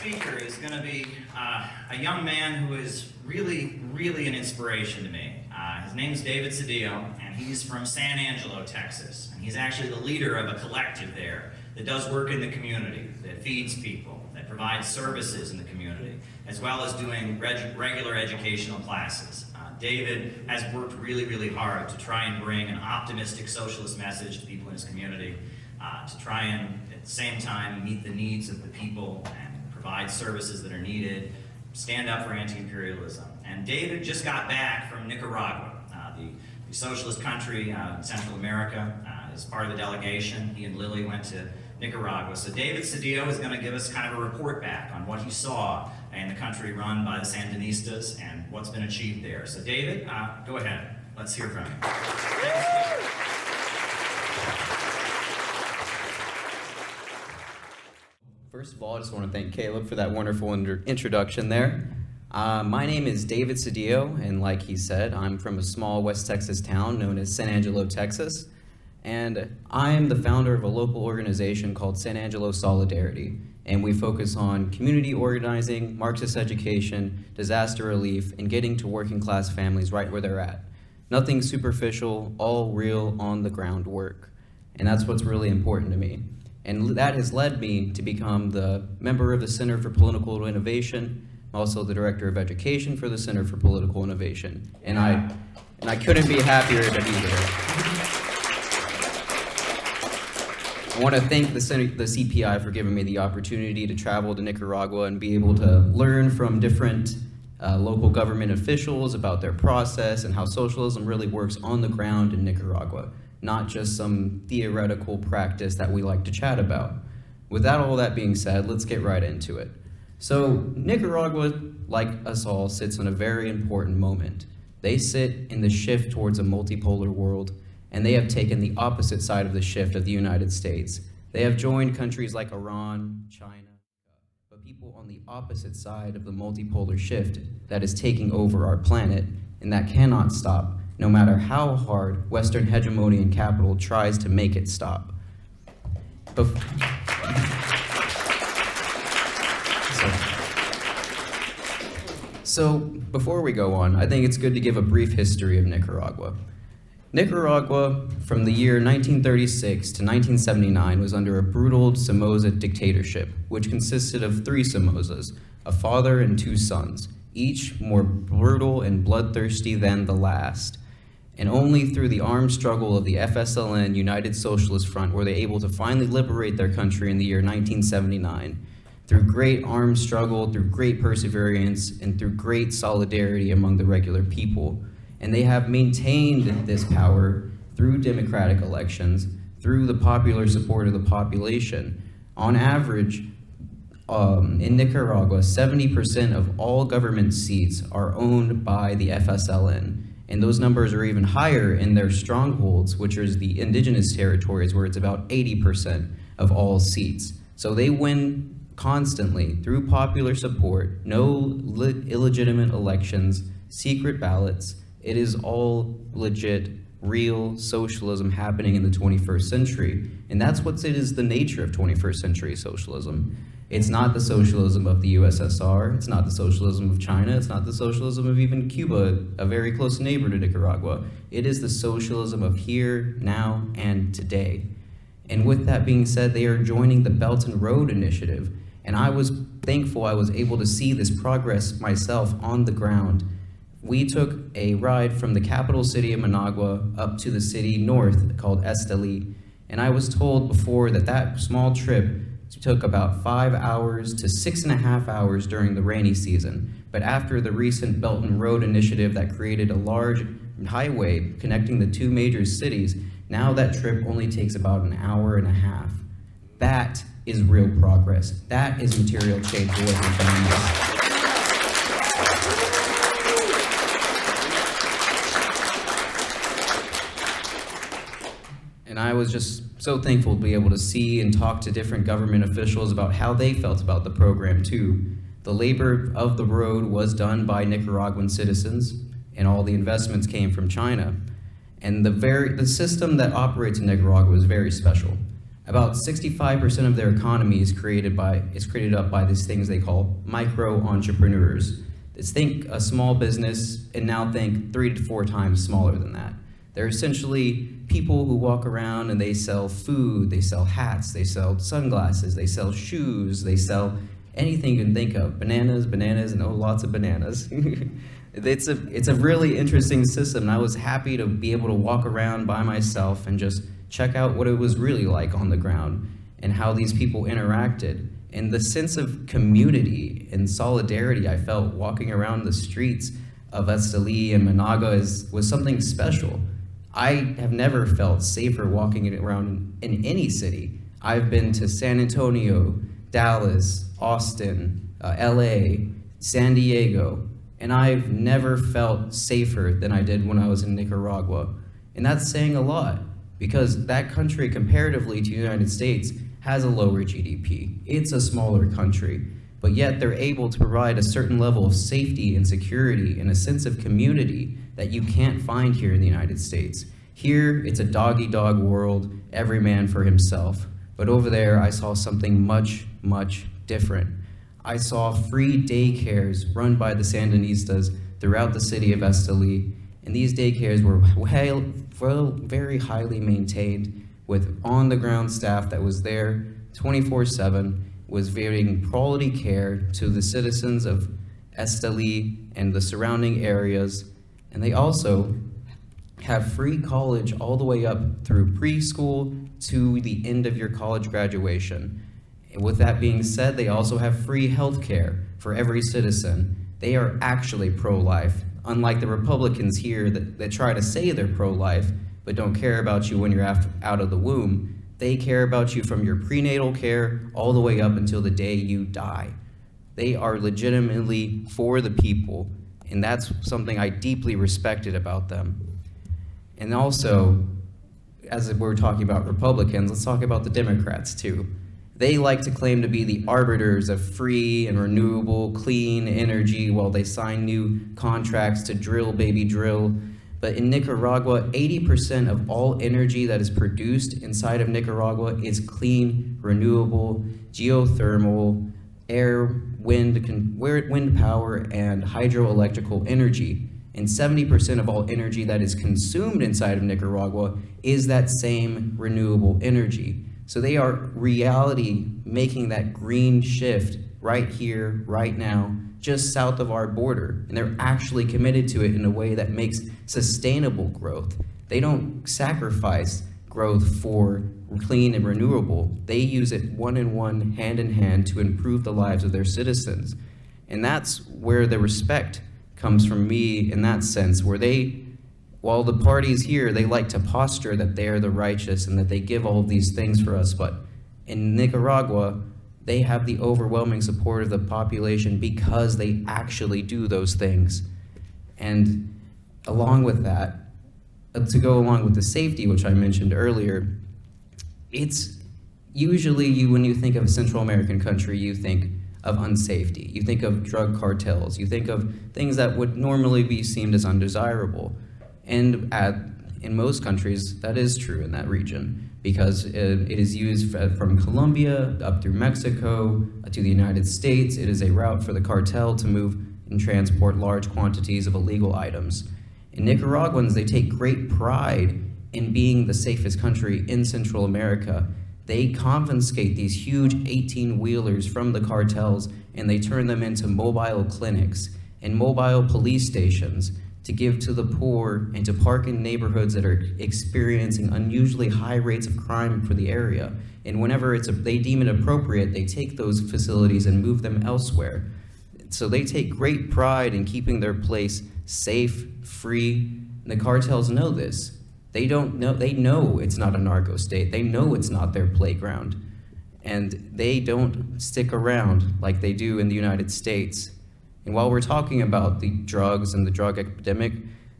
speaker is going to be a young man who is really an inspiration to me. His name is David Cedillo, and he's from San Angelo, Texas. And he's actually the leader of a collective there that does work in the community, that feeds people, that provides services in the community, as well as doing regular educational classes. David has worked really hard to try and bring an optimistic socialist message to people in his community, to try and, at the same time, meet the needs of the people and provide services that are needed, stand up for anti-imperialism. And David just got back from Nicaragua, the socialist country in Central America, as part of the delegation. He and Lily went to Nicaragua. So David Cedillo is going to give us kind of a report back on what he saw in the country run by the Sandinistas and what's been achieved there. So David, go ahead. Let's hear from you. First of all, I just want to thank Caleb for that wonderful introduction there. My name is David Cedillo, and like he said, I'm from a small West Texas town known as San Angelo, Texas. And I'm the founder of a local organization called San Angelo Solidarity. And we focus on community organizing, Marxist education, disaster relief, and getting to working class families right where they're at. Nothing superficial, all real on the ground work. And that's what's really important to me. And that has led me to become the member of the Center for Political Innovation, also the Director of Education for the Center for Political Innovation. And I couldn't be happier to be there. I want to thank the CPI for giving me the opportunity to travel to Nicaragua and be able to learn from different local government officials about their process and how socialism really works on the ground in Nicaragua, not just some theoretical practice that we like to chat about. Without all that being said, let's get right into it. So Nicaragua, like us all, sits in a very important moment. They sit in the shift towards a multipolar world, and they have taken the opposite side of the shift of the United States. They have joined countries like Iran, China, but people on the opposite side of the multipolar shift that is taking over our planet, and that cannot stop, no matter how hard Western hegemony and capital tries to make it stop. So before we go on, I think it's good to give a brief history of Nicaragua. Nicaragua, from the year 1936 to 1979, was under a brutal Somoza dictatorship, which consisted of 3 Somozas, a father and 2 sons, each more brutal and bloodthirsty than the last. And only through the armed struggle of the FSLN United Socialist Front were they able to finally liberate their country in the year 1979. Through great armed struggle, through great perseverance, and through great solidarity among the regular people. And they have maintained this power through democratic elections, through the popular support of the population. On average, in Nicaragua, 70% of all government seats are owned by the FSLN. And those numbers are even higher in their strongholds, which is the indigenous territories, where it's about 80% of all seats. So they win constantly through popular support, no illegitimate elections, secret ballots. It is all legit, real socialism happening in the 21st century. And that's what it is the nature of 21st century socialism. It's not the socialism of the USSR, it's not the socialism of China, it's not the socialism of even Cuba, a very close neighbor to Nicaragua. It is the socialism of here, now, and today. And with that being said, they are joining the Belt and Road Initiative. And I was thankful I was able to see this progress myself on the ground. We took a ride from the capital city of Managua up to the city north called Esteli. And I was told before that that small trip took about 5 hours to 6.5 hours during the rainy season. But after the recent Belt and Road Initiative that created a large highway connecting the 2 major cities, now that trip only takes about 1.5 hours. That is real progress. That is material change for working families. And I was just so thankful to be able to see and talk to different government officials about how they felt about the program too. The labor of the road was done by Nicaraguan citizens, and all the investments came from China. And the system that operates in Nicaragua is very special. About 65% of their economy is created up by these things they call micro entrepreneurs. Let's think a small business and now think 3 to 4 times smaller than that. They're essentially people who walk around and they sell food, they sell hats, they sell sunglasses, they sell shoes, they sell anything you can think of. Bananas, and lots of bananas. It's a really interesting system, and I was happy to be able to walk around by myself and just check out what it was really like on the ground and how these people interacted. And the sense of community and solidarity I felt walking around the streets of Esteli and Managua was something special. I have never felt safer walking around in any city. I've been to San Antonio, Dallas, Austin, LA, San Diego, and I've never felt safer than I did when I was in Nicaragua. And that's saying a lot, because that country, comparatively to the United States, has a lower GDP. It's a smaller country, but yet they're able to provide a certain level of safety and security and a sense of community that you can't find here in the United States. Here, it's a dog-eat-dog world, every man for himself. But over there, I saw something much, much different. I saw free daycares run by the Sandinistas throughout the city of Esteli, and these daycares were very highly maintained with on-the-ground staff that was there 24/7, was giving quality care to the citizens of Esteli and the surrounding areas, and they also have free college all the way up through preschool to the end of your college graduation. And with that being said, they also have free health care for every citizen. They are actually pro-life, unlike the Republicans here that try to say they're pro-life, but don't care about you when you're out of the womb. They care about you from your prenatal care all the way up until the day you die. They are legitimately for the people, and that's something I deeply respected about them. And also, as we're talking about Republicans, let's talk about the Democrats too. They like to claim to be the arbiters of free and renewable, clean energy while they sign new contracts to drill, baby, drill. But in Nicaragua, 80% of all energy that is produced inside of Nicaragua is clean, renewable, geothermal, wind power, and hydroelectrical energy. And 70% of all energy that is consumed inside of Nicaragua is that same renewable energy. So they are reality making that green shift right here, right now, just south of our border. And they're actually committed to it in a way that makes sustainable growth. They don't sacrifice growth for clean and renewable. They use it one-in-one, hand-in-hand to improve the lives of their citizens. And that's where the respect comes from me in that sense, where while the parties here, they like to posture that they're the righteous and that they give all of these things for us, but in Nicaragua, they have the overwhelming support of the population because they actually do those things. And along with that, to go along with the safety, which I mentioned earlier, it's usually when you think of a Central American country, you think of unsafety. You think of drug cartels. You think of things that would normally be seen as undesirable. And in most countries, that is true in that region because it is used from Colombia up through Mexico to the United States. It is a route for the cartel to move and transport large quantities of illegal items. And Nicaraguans, they take great pride in being the safest country in Central America. They confiscate these huge 18-wheelers from the cartels and they turn them into mobile clinics and mobile police stations to give to the poor and to park in neighborhoods that are experiencing unusually high rates of crime for the area. And whenever they deem it appropriate, they take those facilities and move them elsewhere. So they take great pride in keeping their place safe, free. And the cartels know this. They know it's not a narco state. They know it's not their playground. And they don't stick around like they do in the United States. And while we're talking about the drugs and the drug epidemic,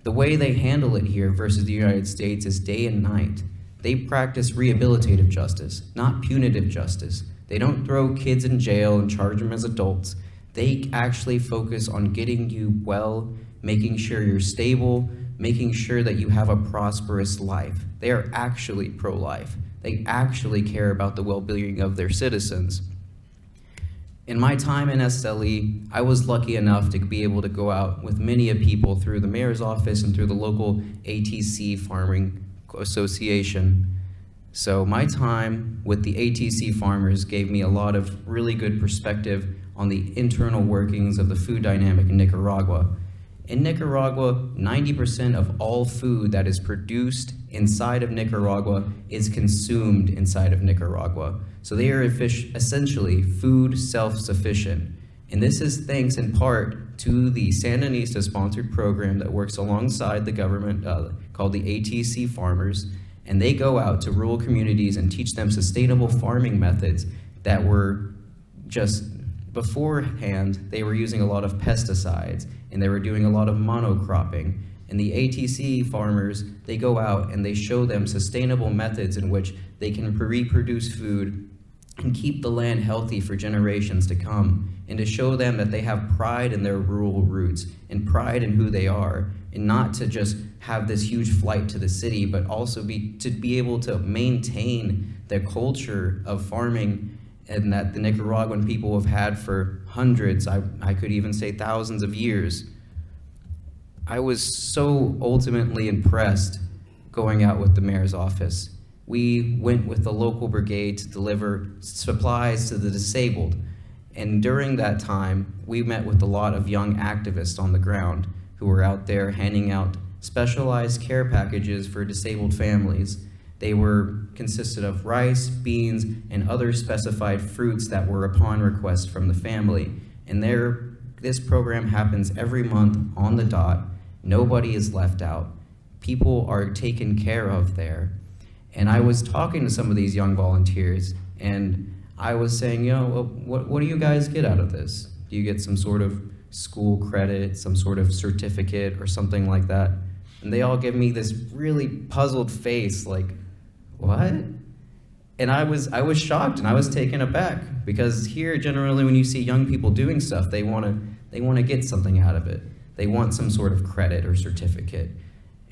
the way they handle it here versus the United States is day and night. They practice rehabilitative justice, not punitive justice. They don't throw kids in jail and charge them as adults. They actually focus on getting you well, making sure you're stable, making sure that you have a prosperous life. They are actually pro-life. They actually care about the well-being of their citizens. In my time in SLE, I was lucky enough to be able to go out with many of people through the mayor's office and through the local ATC Farming Association. So my time with the ATC farmers gave me a lot of really good perspective on the internal workings of the food dynamic in Nicaragua. In Nicaragua, 90% of all food that is produced inside of Nicaragua is consumed inside of Nicaragua. So they are essentially food self-sufficient. And this is thanks in part to the Sandinista-sponsored program that works alongside the government called the ATC Farmers. And they go out to rural communities and teach them sustainable farming methods that were just beforehand, they were using a lot of pesticides and they were doing a lot of monocropping. And the ATC farmers, they go out and they show them sustainable methods in which they can reproduce food and keep the land healthy for generations to come, and to show them that they have pride in their rural roots and pride in who they are, and not to just have this huge flight to the city, but also to be able to maintain their culture of farming and that the Nicaraguan people have had for hundreds, I could even say thousands of years. I was so ultimately impressed going out with the mayor's office. We went with the local brigade to deliver supplies to the disabled. And during that time, we met with a lot of young activists on the ground who were out there handing out specialized care packages for disabled families. They consisted of rice, beans, and other specified fruits that were upon request from the family. And this program happens every month on the dot. Nobody is left out. People are taken care of there. And I was talking to some of these young volunteers, and I was saying, what do you guys get out of this? Do you get some sort of school credit, some sort of certificate or something like that? And they all give me this really puzzled face, like, what? And I was shocked and I was taken aback, because here generally when you see young people doing stuff, they want to get something out of it. They want some sort of credit or certificate.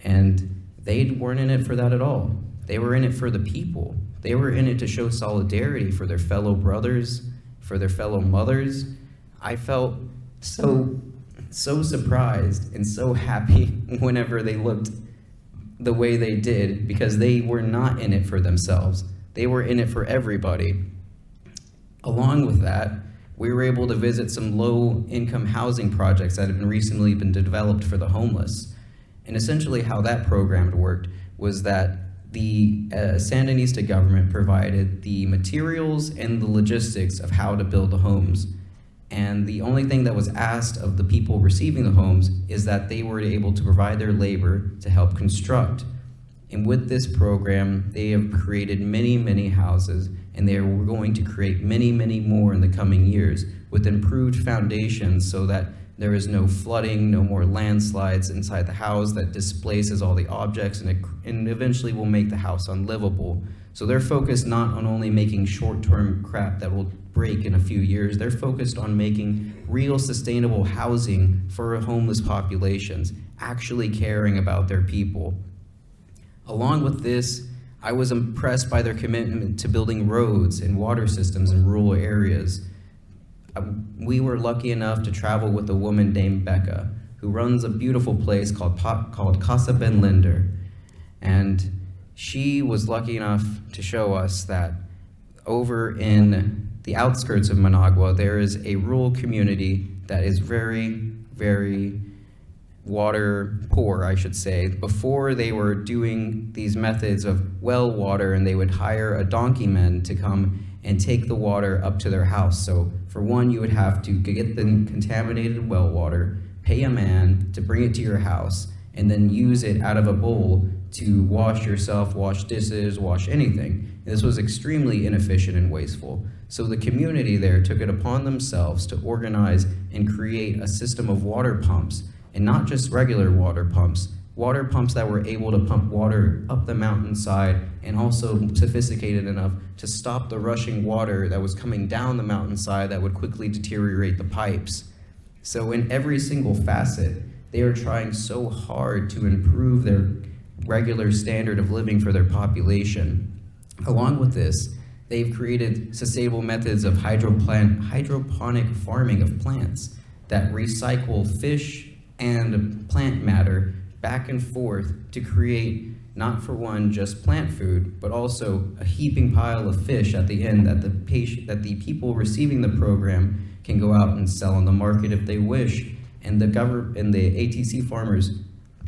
And they weren't in it for that at all. They were in it for the people. They were in it to show solidarity for their fellow brothers, for their fellow mothers. I felt so surprised and so happy whenever they looked the way they did, because they were not in it for themselves. They were in it for everybody. Along with that, we were able to visit some low-income housing projects that had recently been developed for the homeless. And essentially how that program worked was that the Sandinista government provided the materials and the logistics of how to build the homes. And the only thing that was asked of the people receiving the homes is that they were able to provide their labor to help construct. And with this program, they have created many, many houses, and they are going to create many, many more in the coming years with improved foundations so that there is no flooding, no more landslides inside the house that displaces all the objects and eventually will make the house unlivable. So they're focused not on only making short-term crap that will break in a few years, they're focused on making real sustainable housing for homeless populations, actually caring about their people. Along with this, I was impressed by their commitment to building roads and water systems in rural areas. We were lucky enough to travel with a woman named Becca, who runs a beautiful place called Casa Ben Linder. And she was lucky enough to show us that over in the outskirts of Managua, there is a rural community that is very, very water poor, I should say. Before, they were doing these methods of well water, and they would hire a donkey man to come and take the water up to their house. So for one, you would have to get the contaminated well water, pay a man to bring it to your house, and then use it out of a bowl to wash yourself, wash dishes, wash anything. This was extremely inefficient and wasteful. So the community there took it upon themselves to organize and create a system of water pumps, and not just regular water pumps that were able to pump water up the mountainside, and also sophisticated enough to stop the rushing water that was coming down the mountainside that would quickly deteriorate the pipes. So in every single facet, they are trying so hard to improve their regular standard of living for their population. Along with this, they've created sustainable methods of hydroponic farming of plants that recycle fish and plant matter back and forth to create, not for one, just plant food, but also a heaping pile of fish at the end that the people receiving the program can go out and sell on the market if they wish. And the ATC farmers,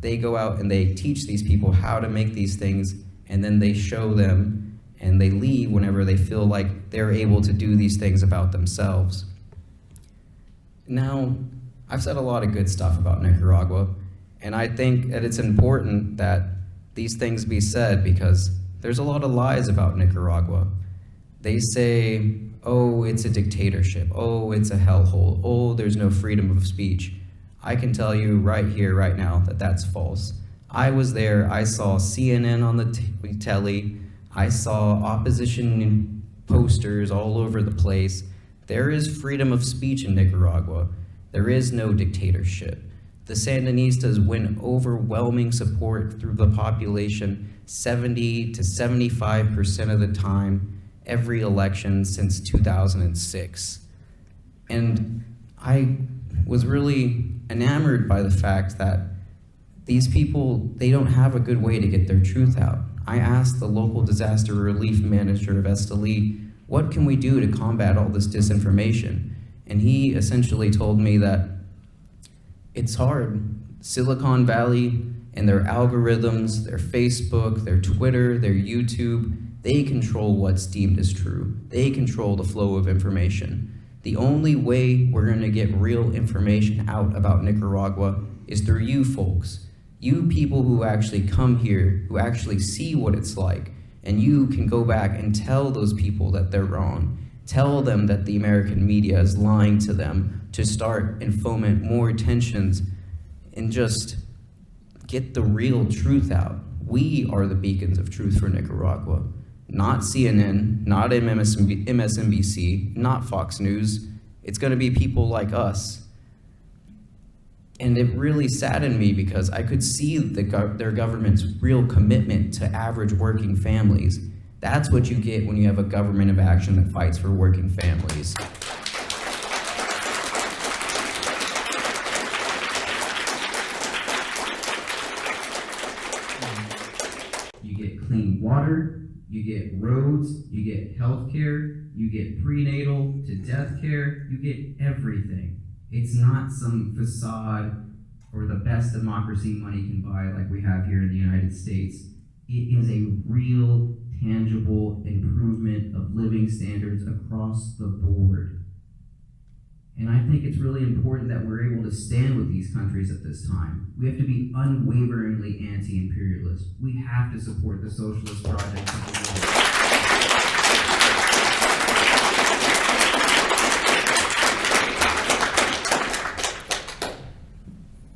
they go out and they teach these people how to make these things, and then they show them, and they leave whenever they feel like they're able to do these things about themselves. Now, I've said a lot of good stuff about Nicaragua, and I think that it's important that these things be said because there's a lot of lies about Nicaragua. They say, oh, it's a dictatorship. Oh, it's a hellhole. Oh, there's no freedom of speech. I can tell you right here, right now, that that's false. I was there. I saw CNN on the telly. I saw opposition posters all over the place. There is freedom of speech in Nicaragua. There is no dictatorship. The Sandinistas win overwhelming support through the population 70 to 75% of the time, every election since 2006. And I was really enamored by the fact that these people, they don't have a good way to get their truth out. I asked the local disaster relief manager of Esteli, what can we do to combat all this disinformation? And he essentially told me that it's hard. Silicon Valley and their algorithms, their Facebook, their Twitter, their YouTube, they control what's deemed as true. They control the flow of information. The only way we're gonna get real information out about Nicaragua is through you folks. You people who actually come here, who actually see what it's like, and you can go back and tell those people that they're wrong. Tell them that the American media is lying to them to start and foment more tensions and just get the real truth out. We are the beacons of truth for Nicaragua. Not CNN, not MSNBC, not Fox News. It's gonna be people like us. And it really saddened me because I could see their government's real commitment to average working families. That's what you get when you have a government of action that fights for working families. You get clean water, you get roads, you get health care, you get prenatal to death care, you get everything. It's not some facade or the best democracy money can buy like we have here in the United States. It is a real, tangible improvement of living standards across the board. And I think it's really important that we're able to stand with these countries at this time. We have to be unwaveringly anti-imperialist. We have to support the socialist project of the world.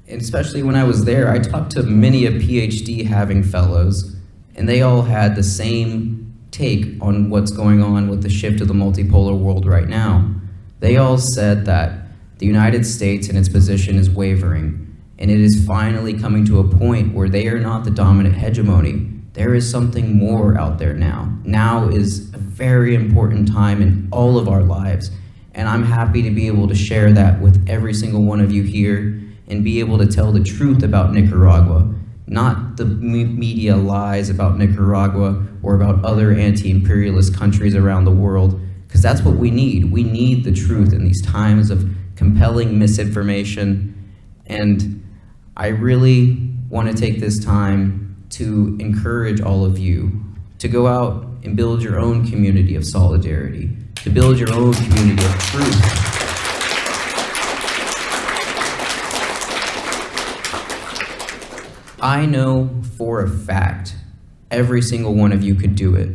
And especially when I was there, I talked to many a PhD having fellows, and they all had the same take on what's going on with the shift to the multipolar world right now. They all said that the United States and its position is wavering, and it is finally coming to a point where they are not the dominant hegemony. There is something more out there now. Now is a very important time in all of our lives, and I'm happy to be able to share that with every single one of you here and be able to tell the truth about Nicaragua, not the media lies about Nicaragua or about other anti-imperialist countries around the world, because that's what we need. We need the truth in these times of compelling misinformation. And I really want to take this time to encourage all of you to go out and build your own community of solidarity, to build your own community of truth. I know for a fact every single one of you could do it.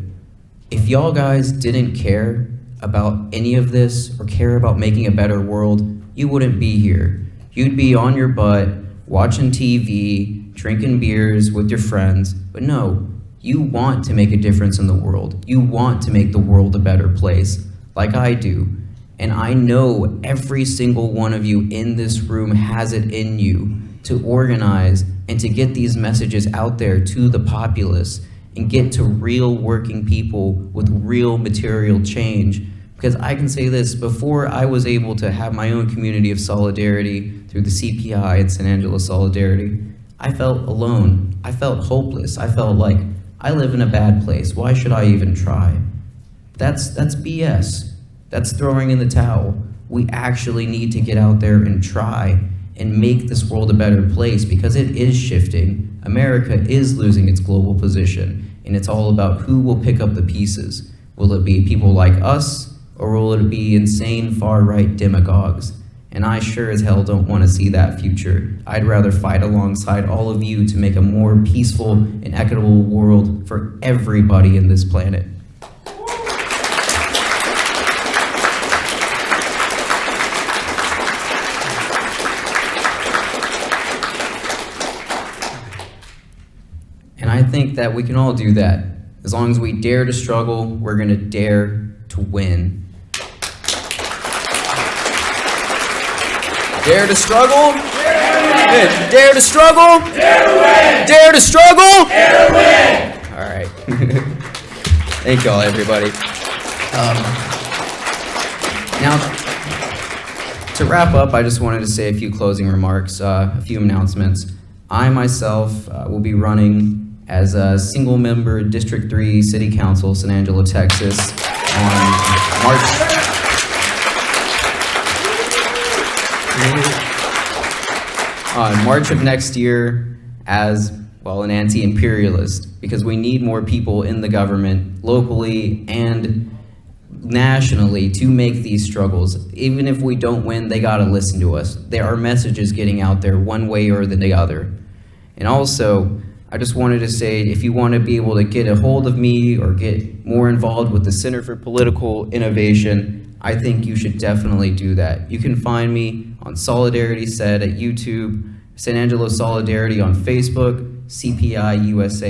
If y'all guys didn't care about any of this or care about making a better world, you wouldn't be here. You'd be on your butt, watching TV, drinking beers with your friends. But no, you want to make a difference in the world. You want to make the world a better place, like I do. And I know every single one of you in this room has it in you to organize and to get these messages out there to the populace and get to real working people with real material change. Because I can say this, before I was able to have my own community of solidarity through the CPI and San Angelo Solidarity, I felt alone. I felt hopeless. I felt like, I live in a bad place. Why should I even try? That's BS. That's throwing in the towel. We actually need to get out there and try and make this world a better place, because it is shifting. America is losing its global position, and it's all about who will pick up the pieces. Will it be people like us, or will it be insane far-right demagogues? And I sure as hell don't want to see that future. I'd rather fight alongside all of you to make a more peaceful and equitable world for everybody in this planet. And I think that we can all do that. As long as we dare to struggle, we're going to dare to win. Dare to struggle? Dare to win! Dare to struggle? Dare to win! Dare to struggle? Dare to win! All right. Thank y'all, everybody. Now, to wrap up, I just wanted to say a few closing remarks, a few announcements. I myself will be running as a single-member District 3 City Council, San Angelo, Texas, on March of next year as, well, an anti-imperialist, because we need more people in the government, locally and nationally, to make these struggles. Even if we don't win, they gotta listen to us. There are messages getting out there one way or the other. And also, I just wanted to say, if you want to be able to get a hold of me or get more involved with the Center for Political Innovation, I think you should definitely do that. You can find me on Solidarity Said at YouTube, San Angelo Solidarity on Facebook, cpiusa.org,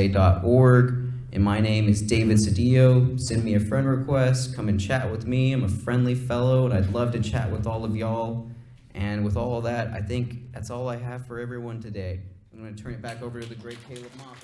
and my name is David Cedillo. Send me a friend request, come and chat with me. I'm a friendly fellow, and I'd love to chat with all of y'all. And with all of that, I think that's all I have for everyone today. I'm going to turn it back over to the great Caleb Moff.